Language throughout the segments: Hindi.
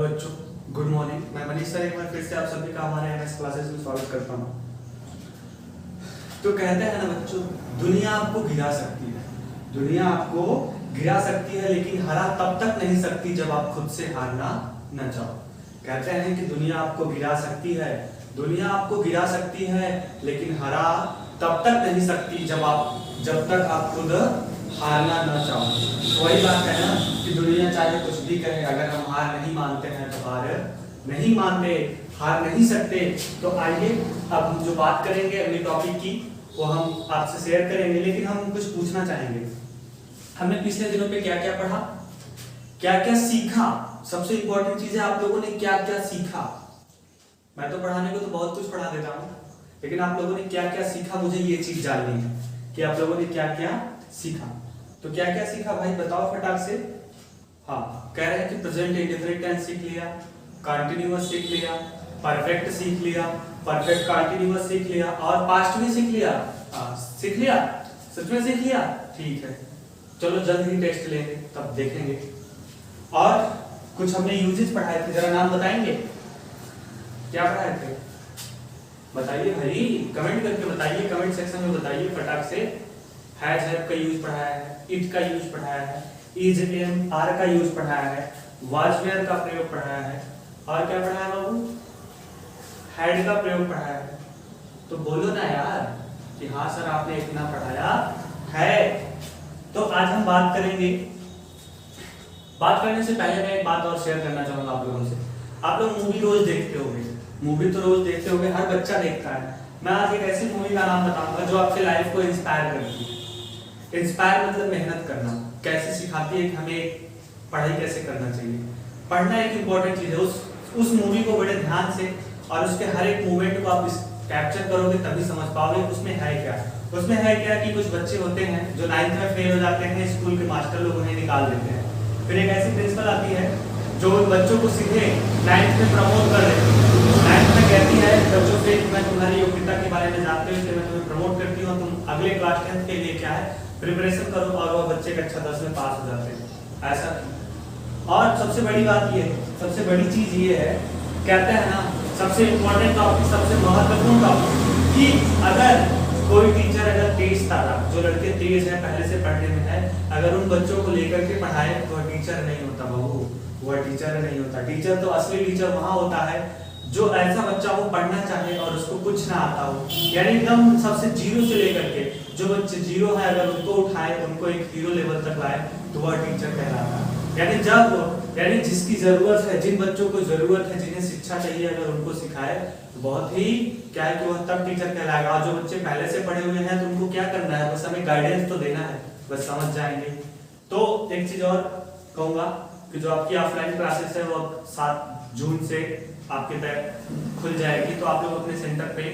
बच्चों गुड मॉर्निंग। मैं मनीष सर एक बार फिर से आप सभी का हमारे एमएस क्लासेस में स्वागत करता हूँ। तो कहते हैं ना बच्चों, दुनिया आपको गिरा सकती है, दुनिया आपको गिरा सकती है, लेकिन हरा तब तक नहीं सकती जब आप खुद से हारना न चाहो। कहते हैं कि दुनिया आपको गिरा सकती है, दुनिया आपको गिरा सकती है, लेकिन हरा तब तक नहीं सकती जब तक आप खुद हारना न चाहो। वही बात है ना कि दुनिया चाहे कुछ भी कहे, अगर हम हार नहीं मानते हैं तो हार नहीं मानते, हार नहीं सकते। तो आइए अब हम जो बात करेंगे अगले टॉपिक की वो हम आपसे शेयर करेंगे, लेकिन हम कुछ पूछना चाहेंगे। हमने पिछले दिनों पे क्या क्या पढ़ा, क्या क्या सीखा, सबसे इंपॉर्टेंट चीज है आप लोगों ने क्या क्या सीखा। मैं तो पढ़ाने को तो बहुत कुछ पढ़ा देता हूँ, लेकिन आप लोगों ने क्या क्या सीखा, मुझे ये चीज जाननी है कि आप लोगों ने क्या क्या सीखा। तो क्या क्या सीखा भाई बताओ फटाक से। हाँ, कह रहे हैं कि प्रेजेंट इंडेफिनिट टेंस सीख लिया, कंटीन्यूअस सीख लिया, परफेक्ट सीख लिया, परफेक्ट कंटीन्यूअस सीख लिया और पास्ट भी सीख लिया। सीख लिया, सच में सीख लिया, ठीक है। चलो जल्द ही टेस्ट लेंगे तब देखेंगे। और कुछ हमने यूजेस पढ़ाए थे, जरा नाम बताएंगे क्या पढ़ाए थे, बताइए भाई, कमेंट करके बताइए, कमेंट सेक्शन में बताइए फटाक से। हैज हैव का यूज पढ़ाया है, इट का यूज पढ़ाया है, इज एम आर का यूज पढ़ाया है, वाज वेयर का प्रयोग पढ़ाया है, और क्या पढ़ाया बाबू, हैड का प्रयोग पढ़ाया है। तो बोलो ना यार कि हाँ सर आपने इतना पढ़ाया है। तो आज हम बात करेंगे। बात करने से पहले मैं एक बात और शेयर करना चाहूंगा आप लोगों से। आप लोग मूवी रोज देखते होंगे, मूवी तो रोज देखते होंगे, हर बच्चा देखता है। मैं आज एक ऐसी मूवी का नाम बताऊंगा जो आपके लाइफ को इंस्पायर करती है। इंस्पायर मतलब मेहनत करना, कैसे सिखाती है कि हमें पढ़ाई कैसे करना चाहिए। पढ़ना एक इंपॉर्टेंट चीज है। उस मूवी को बड़े ध्यान से और उसके हर एक मूवमेंट को आप कैप्चर करोगे तभी समझ पाओगे उसमें है क्या। उसमें है क्या कि कुछ बच्चे होते हैं जो 9th में फेल हो जाते हैं, स्कूल के मास्टर लोग उन्हें निकाल देते हैं। फिर एक ऐसी प्रिंसिपल आती है जो उन बच्चों को सीधे 9th में प्रमोट कर देती है। 9th में कहती है बच्चों से मैं तुम्हारी योग्यता के बारे में जानती हूँ, इसलिए मैं तुम्हें प्रमोट करती हूँ, तुम अगले क्लास 10th के लिए क्या है प्रिपरेशन करो, और वह बच्चे का अच्छा 10 में पास हो जाते हैं। ऐसा। और सबसे बड़ी बात ये, सबसे बड़ी चीज ये है, कहते हैं ना सबसे इम्पोर्टेंट टॉपिक, सबसे महत्वपूर्ण टॉपिक कि अगर कोई टीचर अगर तेज तारा, जो लड़के तेज है पहले से पढ़ने में है, अगर उन बच्चों को लेकर के पढ़ाए तो वह टीचर नहीं होता बाबू, वह टीचर नहीं होता। टीचर तो असली टीचर वहां होता है जो ऐसा बच्चा वो पढ़ना चाहे और उसको कुछ ना आता हो, यानी एकदम सबसे जीरो से लेकर के जो बच्चे जीरो है अगर उनको उठाए, उनको एक हीरो लेवल तक लाए तो वह टीचर कहलाता है। यानी जिसकी जरूरत है, जिन बच्चों को जरूरत है, जिन्हें शिक्षा चाहिए, अगर उनको सिखाए तो बहुत ही क्या है कि वह तब टीचर कहलाएगा। और जो बच्चे पहले से पढ़े हुए हैं तो उनको क्या करना है, बस हमें गाइडेंस तो देना है, बस समझ जाएंगे। तो एक चीज और कहूंगा कि जो आपकी ऑफलाइन क्लासेस है वो 7 जून से आपके तक खुल जाएगी, तो आप लोग अपने सेंटर पे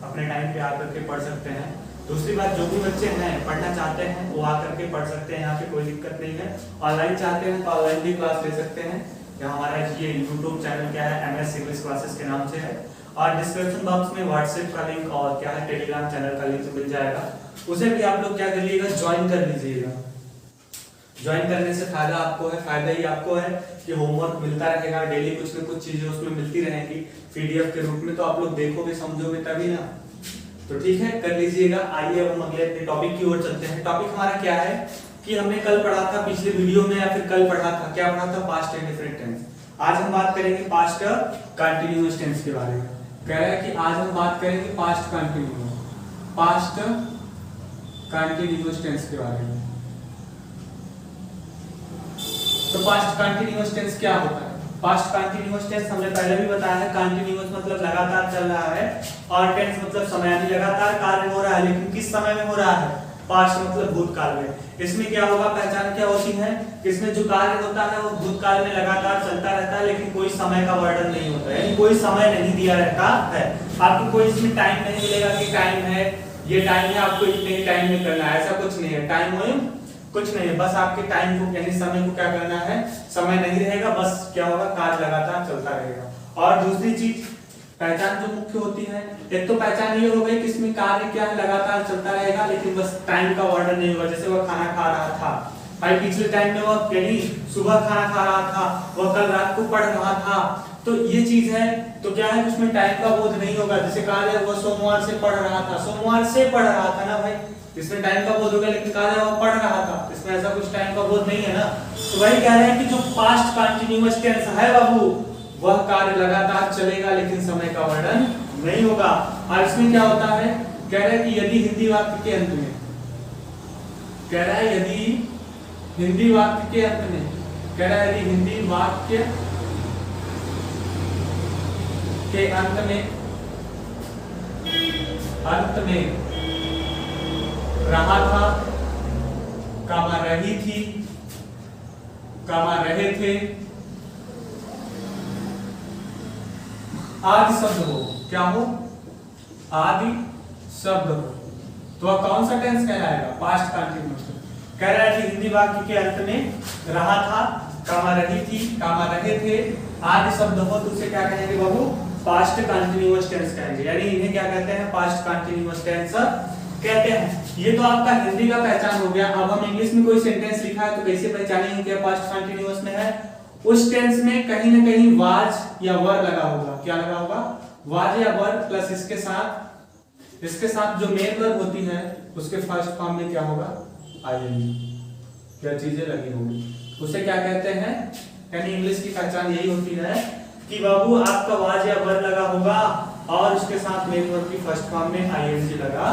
अपने टाइम पे आकर के पढ़ सकते हैं। दूसरी बात, जो भी बच्चे हैं पढ़ना चाहते हैं वो आकर के पढ़ सकते हैं, यहाँ पे कोई दिक्कत नहीं है। ऑनलाइन चाहते हैं तो ऑनलाइन भी क्लास ले सकते हैं। यहाँ हमारा ये यूट्यूब चैनल क्या है, एमएस इंग्लिश क्लासेस के नाम से है, और डिस्क्रिप्शन बॉक्स में व्हाट्सएप का लिंक और क्या है टेलीग्राम चैनल का लिंक मिल जाएगा, उसे भी आप लोग क्या करिएगा, ज्वाइन कर लीजिएगा। ज्वाइन करने से फायदा आपको है, फायदा ही आपको है कि होमवर्क मिलता रहेगा, डेली कुछ न कुछ चीजें उसमें मिलती रहेंगी पीडीएफ के रूप में, तो आप लोग देखोगे समझोगे तभी ना। तो ठीक है, कर लीजिएगा। आइए अब हम अगले अपने टॉपिक की ओर चलते हैं। टॉपिक हमारा क्या है कि हमने कल पढ़ा था पिछले वीडियो में, या फिर कल पढ़ा था, क्या पढ़ा था, पास्ट इंडेफिनिट टेंस। आज हम बात करेंगे पास्ट कंटीन्यूअस टेंस के बारे में। कह रहा है कि आज हम बात करेंगे पास्ट कंटीन्यूअस टेंस के बारे में। तो पास्ट कंटीन्यूअस टेंस क्या होता है? पास्ट कंटीन्यूअस टेंस हमने पहले भी बताया है, कंटीन्यूअस मतलब लगातार चल रहा है, और टेंस मतलब समय, यानी लगातार कार्य हो रहा है, लेकिन किस समय में हो रहा है, पास्ट मतलब भूतकाल में। इसमें क्या होगा, पहचान क्या होती है, इसमें जो कार्य होता है वो भूतकाल में लगातार चलता रहता है, लेकिन कोई समय का वर्णन नहीं होता है, यानी कोई समय नहीं दिया रहता है। आपको कोई इसमें टाइम नहीं मिलेगा कि टाइम है, ये टाइम है, आपको इतने ही टाइम में करना है, ऐसा कुछ नहीं है। टाइम हो कुछ नहीं है, बस आपके टाइम को यानी समय को क्या करना है, समय नहीं रहेगा, बस क्या होगा, कार्य लगातार चलता रहेगा। और दूसरी चीज पहचान जो मुख्य होती है, एक तो पहचान ये हो गई कि इसमें कार्य क्या है, लगातार चलता रहेगा, लेकिन बस टाइम का वर्णन नहीं होगा। जैसे वह खाना खा रहा था, भाई पिछले टाइम में वह कहीं सुबह खाना खा रहा था, वह कल रात को पढ़ रहा था, तो ये चीज है। तो क्या है, उसमें टाइम का बोध नहीं होगा। जैसे कहा जाए वह सोमवार से पढ़ रहा था, सोमवार से पढ़ रहा था ना भाई, इसमें टाइम का बोध होगा। लेकिन कहा जाए वह पढ़ रहा था, इसमें ऐसा कुछ टाइम का बोध नहीं है ना। तो वही कह रहे हैं कि जो पास्ट कंटीन्यूअस टेंस है बाबू, वह कार्य लगातार चलेगा लेकिन समय का वर्णन नहीं होगा। और इसमें क्या होता है, कह रहे हैं कि यदि हिंदी वाक्य के अंत में, कह रहा है यदि हिंदी वाक्य के अंत में, कह रहा है यदि हिंदी वाक्य के अंत में रहा था, कामा रही थी, कामा रहे थे, आदि शब्द हो, क्या हो, आदि शब्द हो, तो वह कौन सा टेंस कहलाएगा, पास्ट कंटीन्यूअस। कह रहा है कि हिंदी वाक्य के अंत में रहा था, कामा रही थी, कामा रहे थे, आदि शब्द हो, तो उसे क्या कहेंगे बाबू, पास्ट कंटीन्यूअस टेंस कहेंगे। यानी इन्हें क्या कहते हैं, पास्ट कंटीन्यूअस टेंस कहते हैं। ये तो आपका हिंदी का पहचान हो गया। अब हम इंग्लिश में कोई सेंटेंस लिखा है तो कैसे पहचानेंगे क्या पास्ट कंटीन्यूअस में है। उस टेंस में कहीं ना कहीं वाज या वर लगा होगा। क्या लगा होगा, वाज या वर, प्लस इसके साथ जो मेन वर्ब होती है उसके फर्स्ट फॉर्म में क्या होगा, आईएनजी, क्या चीजें लगी होंगी, उसे क्या कहते हैं। यानी इंग्लिश की पहचान यही होती है कि बाबू आपका वाज या वर लगा होगा और उसके साथ मेन वर्ब की फर्स्ट फॉर्म में आईएनजी लगा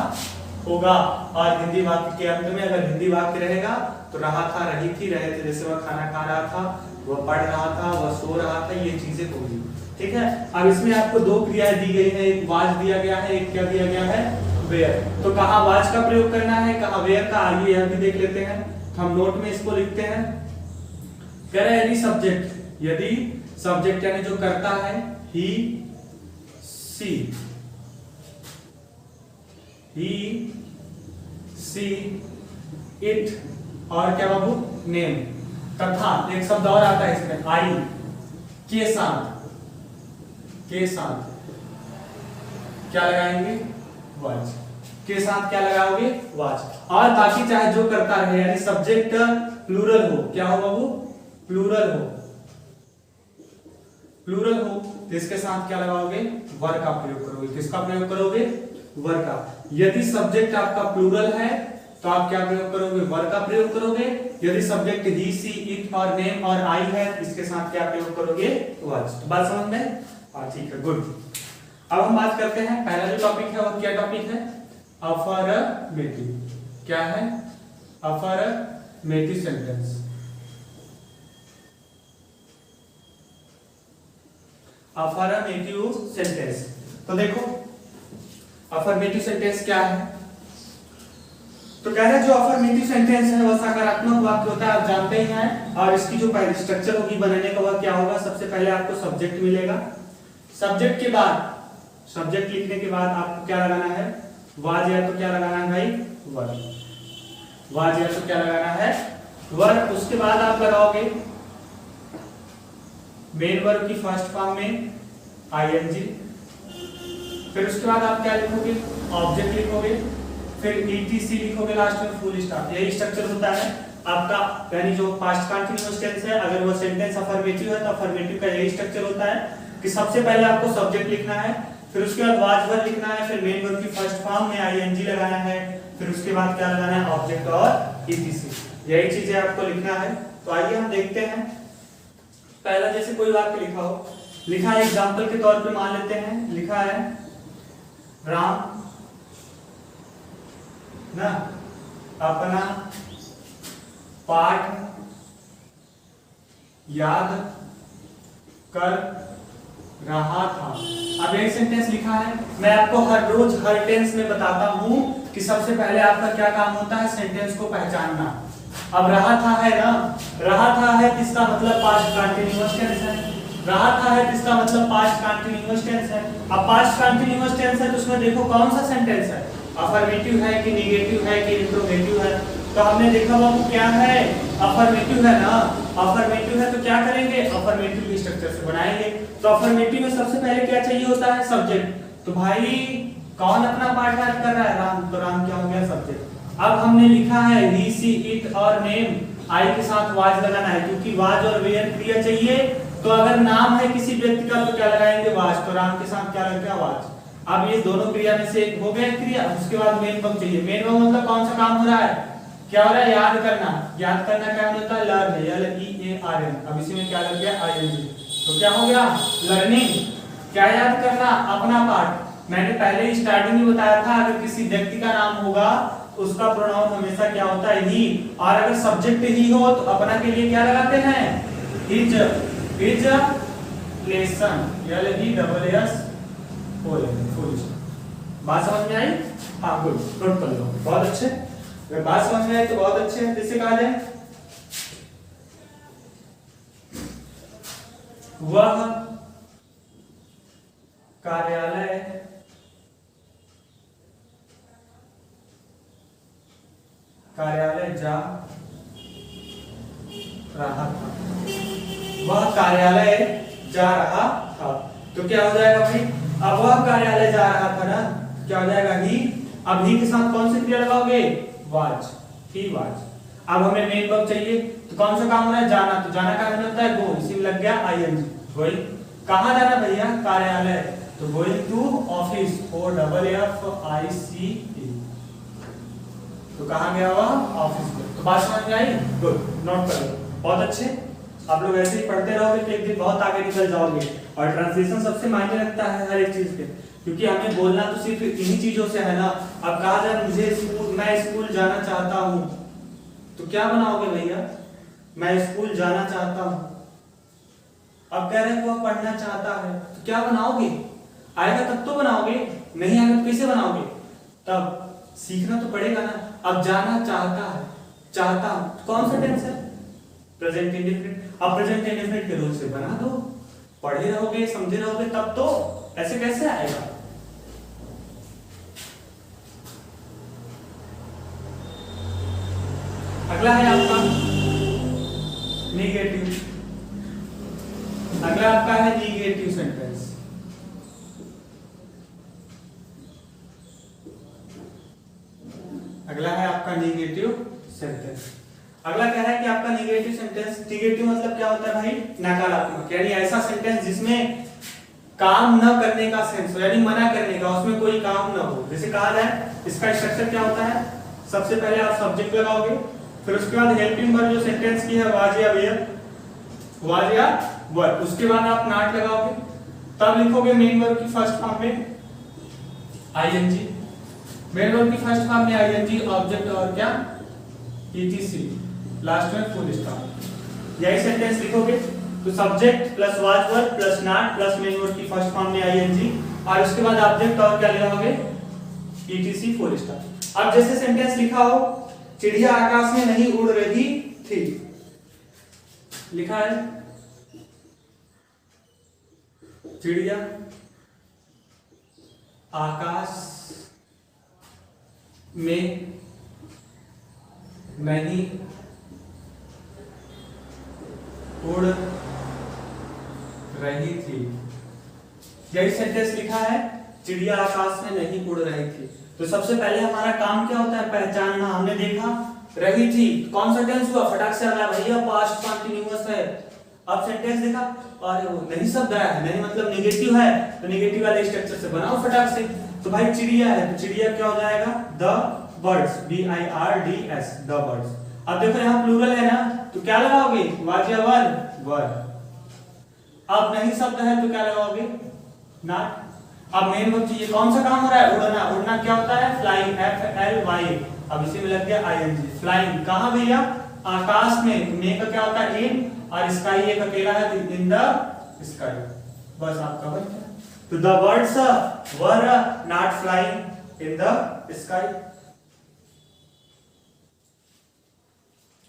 होगा। और हिंदी वाक्य के अंत में अगर हिंदी वाक्य रहेगा तो रहा था, रही थी, रहे थे, जैसे वह खाना खा रहा था, वह पढ़ रहा था, वह सो रहा था, ये चीजें होंगी। ठीक है। अब इसमें आपको दो क्रियाएं दी गई है, एक वाज दिया गया है, एक क्या दिया गया है, वेयर। तो कहाँ वाज का प्रयोग करना है, कहाँ वेयर का, आइए यह भी देख लेते हैं। तो हम नोट में इसको लिखते हैं। कह रहे हैं यदि सब्जेक्ट यानी जो करता है, ही सी इट और क्या बाबू, नेम, तथा एक शब्द और आता है इसमें, आई, के साथ क्या लगाएंगे, वाज, के साथ क्या लगाओगे, वाज। और बाकी चाहे जो करता रहे, यानी सब्जेक्ट प्लूरल हो, क्या हो बाबू, प्लूरल हो, तो इसके साथ क्या लगाओगे, वर का प्रयोग करोगे। किसका प्रयोग करोगे, वर का। यदि सब्जेक्ट आपका प्लूरल है तो आप क्या प्रयोग करोगे, वर का प्रयोग करोगे। यदि सब्जेक्ट ही, सी, इट और नेम और आई है, इसके साथ क्या प्रयोग करोगे, वाज। तो बात समझ में, हाँ ठीक है, गुड। अब हम बात करते हैं, पहला जो टॉपिक है वो क्या टॉपिक है, अफर्मेटिव। क्या है, अफर्मेटिव सेंटेंस। अफर्मेटिव सेंटेंस, तो देखो अफर्मेटिव सेंटेंस क्या है। तो कह रहे हैं जो अफर्मेटिव सेंटेंस है वह सकारात्मक वाक्य होता है, आप जानते ही हैं। और इसकी जो पहली स्ट्रक्चर होगी बनाने का, वह क्या होगा, सबसे पहले आपको सब्जेक्ट मिलेगा। सब्जेक्ट के बाद, सब्जेक्ट लिखने के बाद आपको क्या लगाना है, वाज या तो क्या लगाना है भाई, वर, वाज या तो क्या लगाना है, वर। उसके बाद आप लगाओगे मेन वर्ब की फर्स्ट फॉर्म में आईएनजी। फिर उसके बाद आप क्या लिखोगे, ऑब्जेक्ट लिखोगे, फिर ईटीसी लिखोगे लास्ट में, फुल स्टॉप। यही स्ट्रक्चर होता है आपका, यानी जो पास्ट कंटीन्यूअस टेंस है, अगर वो सेंटेंस अफर्मेटिव है तो अफर्मेटिव का यही स्ट्रक्चर होता है कि सबसे पहले आपको सब्जेक्ट लिखना है, फिर उसके बाद वाज वर्ब लिखना है, फिर मेन वर्ब की फर्स्ट फॉर्म में आईएनजी लगाना है, फिर उसके बाद क्या लगाना है, ऑब्जेक्ट और ईटीसी। यही चीजें आपको लिखना है। तो आइए हम देखते हैं। पहला जैसे कोई वाक्य लिखा हो, लिखा है एग्जांपल के तौर पे मान लेते हैं, लिखा है राम ना अपना पाठ याद कर रहा था। अब एक सेंटेंस लिखा है, मैं आपको हर रोज हर टेंस में बताता हूं कि सबसे पहले आपका क्या काम होता है, सेंटेंस को पहचानना। अब रहा था है ना, रहा था है किसका मतलब पास्ट कंटीन्यूअस टेंस है, रहा था है किसका मतलब पास्ट कंटीन्यूअस टेंस है। अब पास्ट कंटीन्यूअस टेंस है तो उसमें देखो कौन सा सेंटेंस है, अफर्मेटिव है कि नेगेटिव है कि इंट्रोगेटिव है। तो हमने देखा वो क्या है, अफर्मेटिव है ना, अफर्मेटिव है तो क्या करेंगे, अफर्मेटिव की स्ट्रक्चर से बनाएंगे। तो अफर्मेटिव में सबसे पहले क्या चाहिए होता है, सब्जेक्ट। तो भाई कौन अपना पाठ याद कर रहा है, राम, तो राम क्या हो गया, सब्जेक्ट। अब हमने लिखा है ही, सी, इट और नेम, आई के साथ वाज लगाना है, क्योंकि वाज और वेयर क्रिया चाहिए। तो अगर नाम है किसी व्यक्ति का तो क्या लगाएंगे, वाज। तो राम के साथ क्या लगेगा, वाज। अब ये दोनों क्रिया में से एक हो गया क्रिया, उसके बाद मेन वर्ब चाहिए। मेन वर्ब मतलब कौन सा काम हो रहा है, क्या हो रहा है, याद करना। याद करना क्या होता है, लर्न, LEARN। अब इसी में क्या लग गया, ING। तो क्या हो गया, लर्निंग। क्या याद करना, अपना पार्ट। मैंने पहले ही स्टार्टिंग में बताया था, अगर किसी व्यक्ति का नाम होगा उसका प्रोनाउन हमेशा क्या होता है, ही। और अगर सब्जेक्ट ही हो तो अपना के लिए क्या लगाते हैं, हिज। His lesson, LESS। बात समझ में आई, हाँ गुड, नोट कर लो, बहुत अच्छे। अगर बात समझ में आई तो बहुत अच्छे। जैसे कहा जाए, वह कार्यालय जा रहा था। वह कार्यालय जा रहा था, तो क्या हो जाएगा भाई, अब वह कार्यालय जा रहा था ना, क्या हो जाएगा, ही। अब ही के साथ कौन सी क्रिया लगाओगे, वाज, ही वाज। अब हमें मेन वर्ब चाहिए, तो कौन सा काम हो रहा है, जाना। तो जाना का मतलब होता है गो, इसी में लग गया ING। गोइंग, कहां जाना भैया, कार्यालय। तो गोइंग टू ऑफिस, OFFICE। तो कहां गया हुआ, ऑफिस में। तो बात समझ में आई, गुड, नोट कर लो, बहुत अच्छे। आप लोग ऐसे ही पढ़ते रहोगे तो एक दिन बहुत आगे निकल जाओगे। और ट्रांसलेशन सबसे मायने रखता है हर एक चीज पे, क्योंकि हमें बोलना तो सिर्फ इन्हीं चीजों से है ना। अब कहा जाए मुझे स्कूल, मैं स्कूल जाना चाहता हूँ, तो क्या बनाओगे भैया, मैं स्कूल जाना चाहता हूँ। अब कह रहे हैं वो पढ़ना चाहता है, तो क्या बनाओगे, आएगा तब तो बनाओगे, नहीं आएगा तो कैसे बनाओगे, तब सीखना तो पड़ेगा ना। अब जाना चाहता है, चाहता हूं, कौन सा टेंस है, प्रेजेंट इंडेफिनिट। अब प्रेजेंट इंडेफिनिट के रूल से बना दो, पढ़े रहोगे, समझे रहोगे, तब तो। ऐसे कैसे आएगा। अगला है आपका नेगेटिव। अगला आपका है नेगेटिव सेंटेंस। अगला है आपका नेगेटिव सेंटेंस। अगला कह रहा है कि आपका नेगेटिव सेंटेंस, नेगेटिव मतलब क्या होता है भाई, नकारात्मक, यानी ऐसा सेंटेंस जिसमें काम न करने का सेंस हो, यानी मना करने का, उसमें कोई काम न हो। जैसे कहा जाए, इसका स्ट्रक्चर क्या होता है, सबसे पहले आप सब्जेक्ट लगाओगे, फिर उसके बाद हेल्पिंग वर्ब जो सेंटेंस की है, वाज या वेयर, वाज या वर। उसके बाद आप नॉट लगाओगे, तब लिखोगे मेन वर्ब की फर्स्ट फॉर्म में ING। मेन वर्ब की फर्स्ट फॉर्म में ING, ऑब्जेक्ट और क्या, ETC, लास्ट में फुल स्टॉप। यही सेंटेंस लिखोगे तो subject plus was verb plus not plus main verb की फर्स्ट फॉर्म में ING, और उसके बाद ऑब्जेक्ट और क्या लगाओगे, ETC, फुल स्टॉप। अब जैसे सेंटेंस लिखा हो, चिड़िया आकाश में नहीं उड़ रही थी, लिखा है चिड़िया आकाश में नहीं उड़ रही थी। यही सेंटेंस लिखा है, चिड़िया आकाश में नहीं उड़ रही थी। तो सबसे पहले हमारा काम क्या होता है, पहचानना। हमने देखा रही थी, कौन सा टेंस हुआ, फटाक से अगला भैया पास्ट कंटीन्यूअस है। अब सेंटेंस देखा, अरे वो नहीं शब्द आया है, नहीं मतलब नेगेटिव है, तो नेगेटिव वाले स्ट्रक्चर से बनाओ फटाक से। तो भाई चिड़िया है, तो चिड़िया क्या हो जाएगा, the birds, BIRDS, the birds. अब देखो यहाँ प्लूरल है ना, तो क्या लगाओगे, वाज या वर, वर। अब नहीं शब्द है तो क्या लगाओगे, नॉट। अब मेन वर्ब चाहिए, कौन सा काम हो रहा है, उड़ना। उड़ना क्या होता है, फ्लाइंग, FLY। अब इसी में लग गया ING, फ्लाइंग। कहां भैया, आकाश में। मे का क्या होता है, इन, और स्काई एक अकेला है तो इन द स्काई। बस आपका बन गया। तो the birds were not flying in the sky.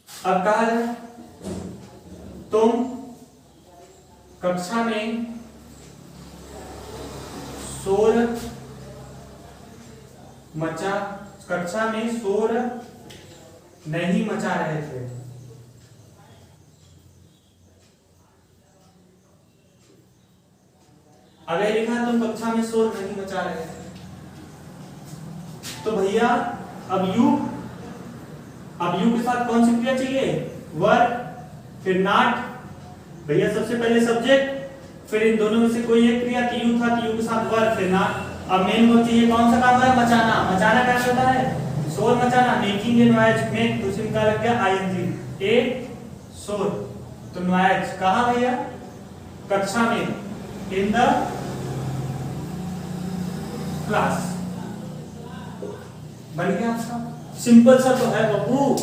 अब कहा जाए, तुम कक्षा में शोर मचा, कक्षा में शोर नहीं मचा रहे थे। अगर लिखा तुम कक्षा में शोर नहीं मचा रहे थे, तो भैया अब यू के साथ कौन सी क्रिया चाहिए, वर्क, फिर नॉट, भैया सबसे पहले सब्जेक्ट, फिर इन दोनों में से कोई एक क्रिया, यू था, यू के साथ वर्क, फिर नॉट। अब मेन को चाहिए कौन सा काम है, मचाना। मचाना क्या होता है, शोर मचाना, मेकिंग ए नॉइज, मेक, तो इसमें क्या लग गया आईएनजी, ए शोर, तो नॉइज कहां भैया, कक्षा में, इन द क्लास। बन गया आपका, सिंपल सा तो है बबू,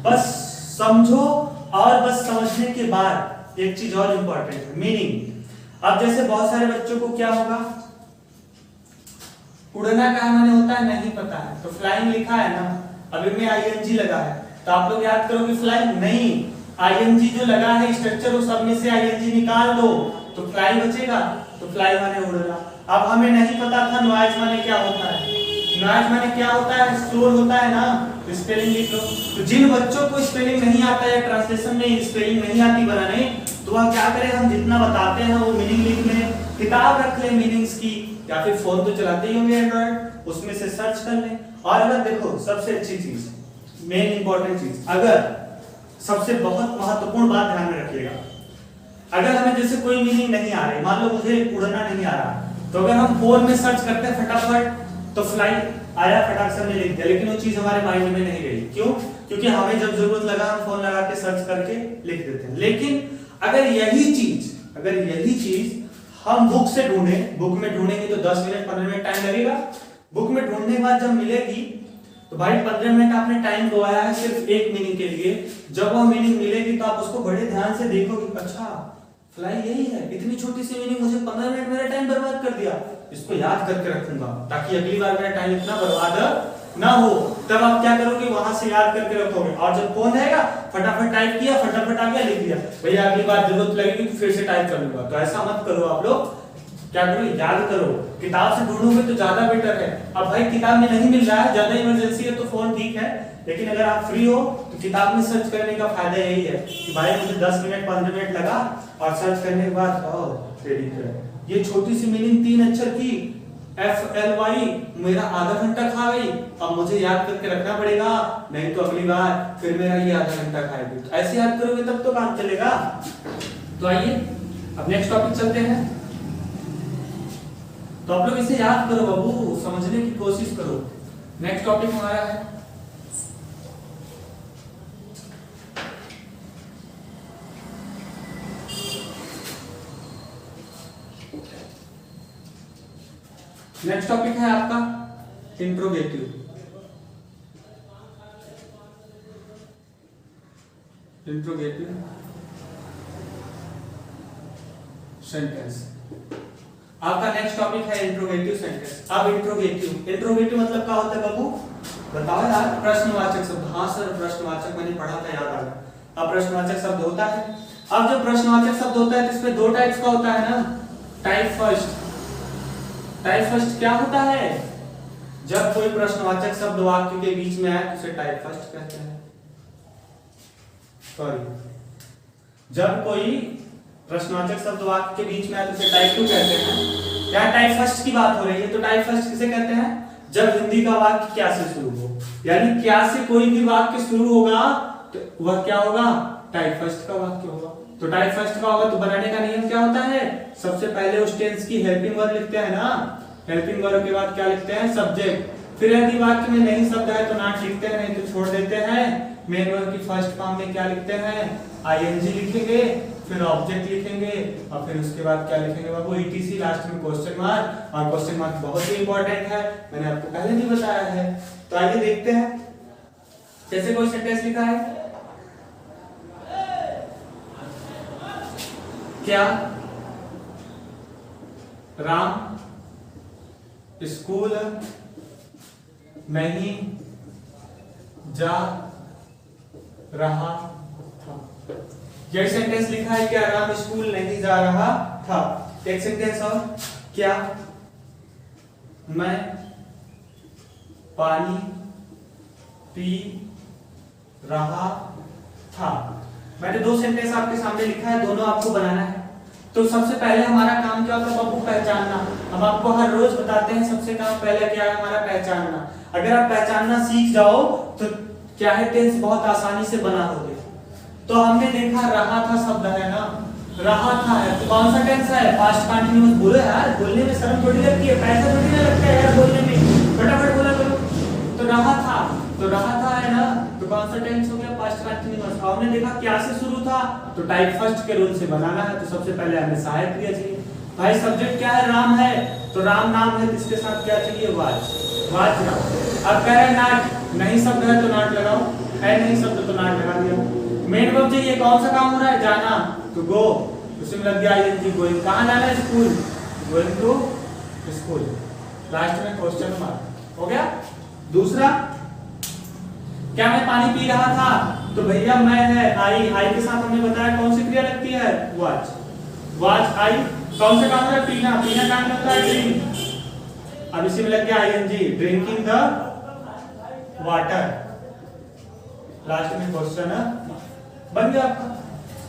बस समझो। और बस समझने के बाद एक चीज और इंपॉर्टेंट है, मीनिंग। अब जैसे बहुत सारे बच्चों को क्या होगा, उड़ना का माने होता है नहीं पता है, तो फ्लाइंग लिखा है ना, अभी में आईएनजी लगा है, तो आप लोग याद करोगे फ्लाइंग नहीं, आईएनजी जो लगा है स्ट्रक्चर, वो सब में से आईएनजी निकाल दो तो फ्लाई बचेगा, तो फ्लाई माने उड़ना। अब हमें नहीं पता था नॉइज माने क्या होता है, नॉइज माने क्या होता है, शोर होता है ना, तो स्पेलिंग लिख लो। तो जिन बच्चों को स्पेलिंग नहीं आता है, ट्रांसलेशन में स्पेलिंग नहीं आती बनाने, तो वह क्या करें, हम जितना बताते हैं वो मीनिंग लिख लें, किताब रख लें मीनिंग्स की, या फिर फोन तो चलाते ही होंगे एंड्रॉइड, उसमें से सर्च कर लें। और अगर देखो सबसे अच्छी चीज, मेन इंपॉर्टेंट चीज, अगर सबसे बहुत महत्वपूर्ण बात ध्यान में रखिएगा, अगर हमें जैसे कोई मीनिंग नहीं आ रही, मान लो मुझे उड़ना नहीं आ रहा, तो अगर हम फोन में सर्च करते हैं फटाफट, तो फ्लाई आया, फटाक से हमने लिख दिया, लेकिन वो चीज हमारे माइंड में नहीं गई। क्यों? क्योंकि हमें जब जरूरत लगा हम फोन लगा के सर्च करके लिख देते हैं। लेकिन अगर यही चीज हम बुक से ढूंढे, बुक में ढूंढेंगे तो 10 मिनट 15 मिनट टाइम लगेगा, बुक में ढूंढने के बाद जब मिलेगी तो भाई 15 मिनट आपने टाइम गवाया है सिर्फ एक मीनिंग के लिए। जब वो मीनिंग मिलेगी तो आप उसको बड़े ध्यान से देखोगे, अच्छा फ्लाई यही है, इतनी छोटी सी मीनिंग, मुझे 15 मिनट मेरा टाइम बर्बाद कर दिया, इसको याद करके रखूंगा ताकि अगली बार मेरा टाइम इतना बर्बाद ना हो। तब आप क्या करोगे, वहां से याद करके रखोगे, और जब फोन आएगा फटाफट टाइप किया, फटाफट आ गया, लिख दिया, भैया अगली बार जरूरत लगेगी तो फिर से टाइप कर लूंगा। तो ऐसा मत करो आप लोग, क्या करो, याद करो। किताब से ढूंढोगे तो ज्यादा बेटर है। अब भाई किताब में नहीं मिल रहा है, ज्यादा इमरजेंसी है तो फोन ठीक है, लेकिन अगर आप फ्री हो तो किताब में सर्च करने का फायदा यही है कि भाई मुझे 10 मिनट 15 मिनट लगा और सर्च करने के बाद ये छोटी सी मीनिंग 3 अक्षर की FLY मेरा आधा घंटा खा गई, अब मुझे याद करके रखना पड़ेगा, नहीं तो अगली बार फिर मेरा ये आधा घंटा खाएगी। तो ऐसे याद करोगे तब तो काम चलेगा। तो आइए अब नेक्स्ट टॉपिक चलते हैं। तो आप लोग इसे याद करो बाबू, समझने की कोशिश करो। नेक्स्ट टॉपिक हमारा है आपका इंट्रोगेटिव। सेंटेंस आपका नेक्स्ट टॉपिक है इंट्रोगेटिव सेंटेंस। अब इंट्रोगेटिव मतलब क्या होता है बाबू, बताओ यार। प्रश्नवाचक शब्द, हाँ सर प्रश्नवाचक मैंने पढ़ा था, याद आ गया। अब प्रश्नवाचक शब्द होता है, अब जब प्रश्नवाचक शब्द होता है तो इसमें 2 टाइप्स का होता है ना, टाइप फर्स्ट। टाइप फर्स्ट क्या होता है, जब कोई प्रश्नवाचक शब्द वाक्य के बीच में आए तो उसे टाइप फर्स्ट कहते हैं। सॉरी, जब कोई प्रश्नवाचक शब्द वाक्य के बीच में आए तो उसे टाइप 2 कहते हैं। या टाइप फर्स्ट की बात हो रही है, तो टाइप फर्स्ट किसे कहते हैं, जब हिंदी का वाक्य क्या से शुरू हो, यानी क्या से कोई भी वाक्य शुरू होगा तो वह क्या होगा, टाइप फर्स्ट का वाक्य होगा। तो टाइप फर्स्ट का होगा तो बनाने का नियम क्या होता है, सबसे पहले उस टेंस की हेल्पिंग वर्ब लिखते हैं ना, हेल्पिंग वर्ब के बाद क्या लिखते हैं, सब्जेक्ट। फिर यदि वाक्य में नहीं शब्द है तो नॉट लिखते हैं, नहीं तो छोड़ देते हैं। मेन वर्ब की फर्स्ट फॉर्म में क्या लिखते हैं, आईएनजी लिखेंगे, फिर ऑब्जेक्ट लिखेंगे, और फिर उसके बाद क्या लिखेंगे बाबू, ईटीसी, लास्ट में क्वेश्चन मार्क। और क्वेश्चन मार्क बहुत ही इंपॉर्टेंट है, मैंने आपको पहले भी बताया है। तो आइए देखते हैं, जैसे कोई सेंटेंस लिखा है, क्या राम स्कूल नहीं जा रहा था। यह सेंटेंस लिखा है, क्या राम स्कूल नहीं जा रहा था। एक सेंटेंस और, क्या मैं पानी पी रहा था। मैंने 2 सेंटेंस आपके सामने लिखा है, दोनों आपको बनाना है। तो सबसे पहले हमारा काम क्या होता है बाबू, पहचानना। हम आपको हर रोज बताते हैं सबसे काम पहले क्या है हमारा, पहचानना। अगर आप पहचानना सीख जाओ तो क्या है, टेंस बहुत आसानी से बना दोगे। तो हमने देखा रहा था शब्द है ना, रहा था है तो कौन सा टेंस है, पास्ट कंटीन्यूअस। बोलो यार, बोलने में शर्म थोड़ी लगती है, पैसा थोड़ी ना लगता है यार बोलने में, फटाफट बोला करो। तो रहा था, तो रहा था है ना, तो कौन सा टेंस हो गया, पास्ट कंटीन्यूअस। हमने देखा क्या से शुरू था, तो टाइप फर्स्ट के रूल से बनाना है। तो सबसे पहले हमें सहायक क्रिया चाहिए। भाई सब्जेक्ट क्या है, राम है, तो राम नाम है, इसके साथ क्या चाहिए, वाच, वाच राम। अब कह रहे नाट, नहीं शब्द है तो नाट लगाओ, है नहीं शब्द तो नाट लगा दिया। मेन वर्ब चाहिए, कौन सा काम हो रहा है, जाना, तो गो, उसमें लग गया आईएनजी, गोइंग। कहां जाना है, school, going to school. Last में क्वेश्चन मार्क हो गया। दूसरा, क्या मैं पानी पी रहा था, तो भैया मैं है, आई, आई के साथ हमने बताया कौन सी क्रिया लगती है, वाच, वाच आई। कौन सा काम है, पीना, पीना काम लगता है ड्रिंक। अब इसी में लग गया ING, drinking the water. Last में क्वेश्चन बन गया आपका,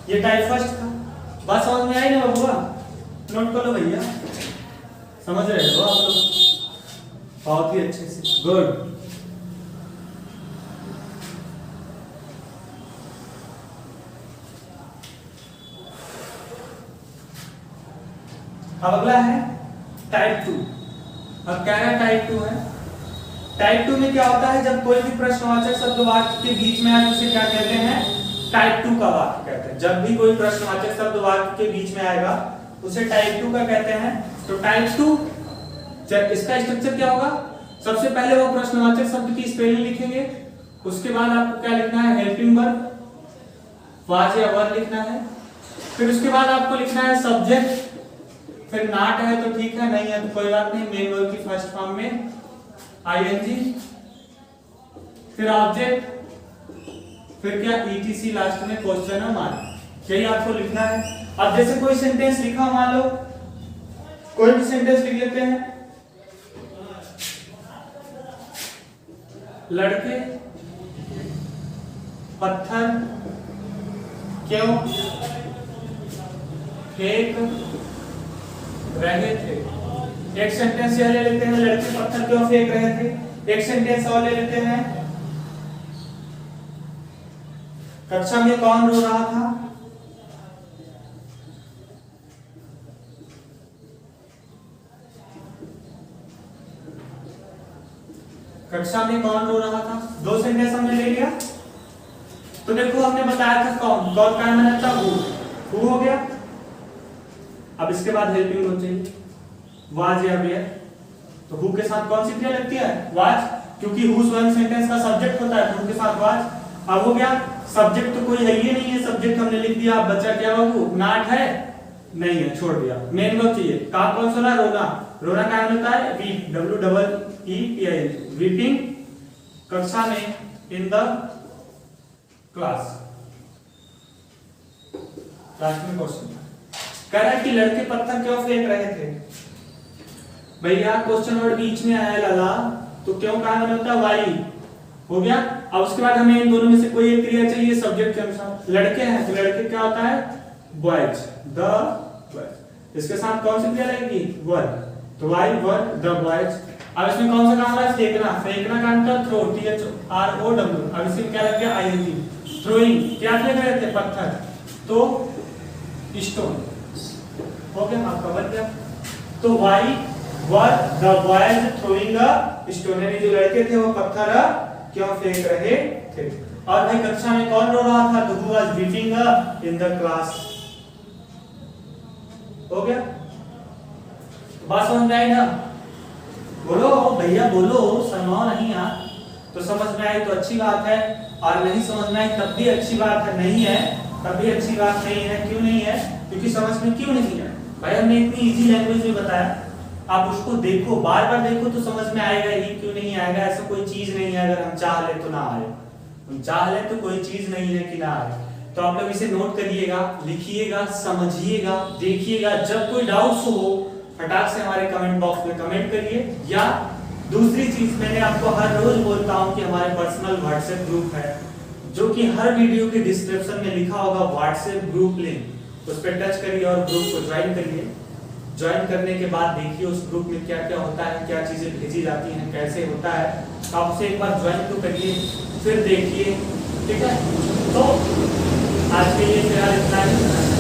ये टाइप फर्स्ट था। बात समझ में आई ना बबुआ, नोट कर लो भैया, समझ रहे हो आप लोग बहुत ही अच्छे से, गुड। अब अगला है टाइप 2। अब क्या है, टाइप 2 है। टाइप 2 में क्या होता है, जब कोई भी प्रश्नवाचक शब्द वाक्य के बीच में आए उसे क्या कहते हैं, टाइप 2 का वाक्य कहते हैं। जब भी कोई प्रश्नवाचक शब्द वाक्य के बीच में आएगा उसे टाइप 2 का कहते हैं। तो टाइप 2 इसका स्ट्रक्चर क्या होगा, सबसे पहले वो प्रश्नवाचक शब्द की स्पेलिंग लिखेंगे, उसके बाद आपको क्या लिखना है, हेल्पिंग वर्ब, वाज या वर लिखना है। फिर उसके बाद आपको लिखना है सब्जेक्ट, फिर नाट है तो ठीक है, नहीं है तो कोई बात नहीं, मेन वर्ब की फर्स्ट फॉर्म में आईएनजी, फिर ऑब्जेक्ट, फिर क्या ईटीसी, लास्ट में क्वेश्चन मार्क। यही आपको लिखना है। अब जैसे कोई सेंटेंस लिखा, मान लो कोई भी सेंटेंस लिख लेते हैं, लड़के पत्थर क्यों फेंक रहे थे। एक सेंटेंस यह ले लेते हैं, लड़के पत्थर क्यों फेंक रहे थे। एक सेंटेंस और ले लेते हैं, कक्षा में कौन रो रहा था। कक्षा में कौन रो रहा था। दो सेंटेंस हमने ले लिया। तो देखो हमने बताया था कौन कौन का मैंने था, हु हो गया। अब इसके बाद हेल्पिंग वर्ब चाहिए, वाज या वेयर। तो हु के साथ कौन सी क्रिया लगती है, वाज, क्योंकि हु स्वयं सेंटेंस का सब्जेक्ट होता है, तो उनके साथ वाज। अब हो गया सब्जेक्ट, तो कोई है ही नहीं है, सब्जेक्ट हमने लिख दिया। अब बचा क्या बाबू, नाट है, नहीं है, छोड़ दिया। मेन वर्ब चाहिए, काम कौन सा, रोना, रोना क्या होता है, weep, W double E P I, weeping, कक्षा में, इन द क्लास। लास्ट में क्वेश्चन कह रहा है कि लड़के पत्थर क्यों फेंक रहे थे। भैया क्वेश्चन वर्ड बीच में आया लगा, तो क्यों का होता है, वाई हो गया। अब उसके बाद हमें इन दोनों में से कोई एक क्रिया चाहिए सब्जेक्ट के अनुसार। लड़के हैं तो लड़के क्या होता है, बॉयज, द बॉयज। इसके साथ कौन सी क्रिया लगेगी, वर, तो वाई वर द बॉयज। अब इसमें कौन सा काम है, फेंकना, फेंकना का मतलब throw, T H R O W. अब इसमें क्या लग गया, आईएनजी, थ्रोइंग, क्या फेंक रहे थे, पत्थर, तो स्टोन हो गया, आपका बन गया। तो why were the boys throwing a stone, यानी जो लड़के थे वो पत्थर क्यों फेंक रहे थे। और भाई कक्षा में कौन रो रहा था, तो who was weeping in the class. हो गया, बात समझ में आई ना, बोलो भैया बोलो, शर्माओ नहीं यार। तो समझ में आई तो अच्छी बात है, और नहीं समझ में आई तब भी अच्छी बात है, नहीं है तब भी अच्छी बात नहीं है। क्यों नहीं है, क्योंकि समझ में क्यों नहीं है भाई, हमने इतनी इजी लैंग्वेज में बताया, आप उसको देखो, बार बार देखो तो समझ में आएगा ही। क्यों नहीं आएगा, ऐसा कोई चीज नहीं है अगर हम चाह ले तो ना आए, हम चाह ले तो कोई चीज नहीं है कि ना आए। तो आप लोग इसे नोट करिएगा, लिखिएगा, समझिएगा, देखिएगा। जब कोई डाउट्स हो फटाक से हमारे कमेंट बॉक्स में कमेंट करिए। या दूसरी चीज, मैंने आपको हर रोज बोलता हूं कि हमारे पर्सनल व्हाट्सएप ग्रुप है, जो कि हर वीडियो के डिस्क्रिप्शन में लिखा होगा व्हाट्सएप ग्रुप लिंक, उस पर टच करिए और ग्रुप को ज्वाइन करिए। ज्वाइन करने के बाद देखिए उस ग्रुप में क्या क्या होता है, क्या चीजें भेजी जाती हैं, कैसे होता है। तो आप उसे एक बार ज्वाइन तो करिए, फिर देखिए, ठीक है। तो आज के लिए फिलहाल इतना ही।